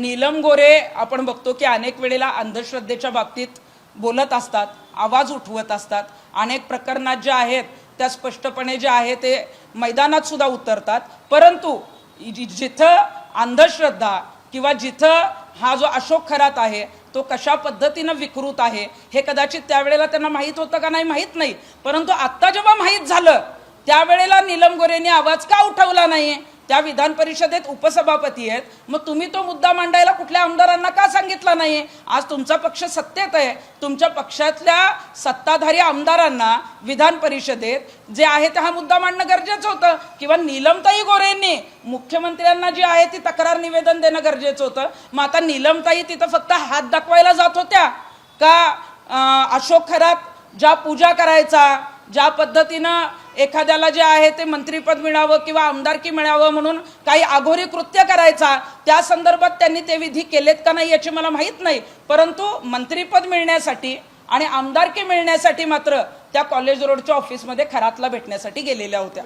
नीलम गोरे आपण बघतो की अनेक वेळेला अंधश्रद्धेच्या बाबतीत बोलत असतात, आवाज उठवत असतात, अनेक प्रकरणात जे आहेत त्या स्पष्टपणे जे आहे ते मैदानात सुद्धा उतरतात। परंतु जिथं अंधश्रद्धा किंवा जिथं हा जो अशोक खरात आहे तो कशा पद्धतीने विकृत आहे हे कदाचित त्यावेळेला त्यांना माहीत होतं का नाही माहीत नाही, परंतु आत्ता जेव्हा माहीत झालं त्यावेळेला नीलम गोरेंनी आवाज का उठवला नाही? त्या विधान परिषदेत उपसभापती आहेत, मग तुम्ही तो मुद्दा मांडायला कुठल्या आमदारांना का सांगितला नाही? आज तुमचा पक्ष सत्तेत आहे, तुमच्या पक्षातल्या सत्ताधारी आमदारांना विधान परिषदेत जे आहे ते हा मुद्दा मांडणं गरजेचं होतं, किंवा नीलमताई गोरेंनी मुख्यमंत्र्यांना जी आहे ती तक्रार निवेदन देणं गरजेचं होतं। मग आता नीलमताई तिथं फक्त हात दाखवायला जात होत्या का अशोक खरात ज्या पूजा करायचा, ज्या पद्धतीनं एखाद्याला जे आहे ते मंत्रीपद मिळावं किंवा आमदारकी मिळावं म्हणून काही आघोरी कृत्य करायचा, त्या संदर्भात त्यांनी ते विधी केलेत का नाही याची मला माहीत नाही, परंतु मंत्रीपद मिळण्यासाठी आणि आमदारकी मिळण्यासाठी मात्र त्या कॉलेज रोडच्या ऑफिसमध्ये खरातला भेटण्यासाठी गेलेल्या होत्या।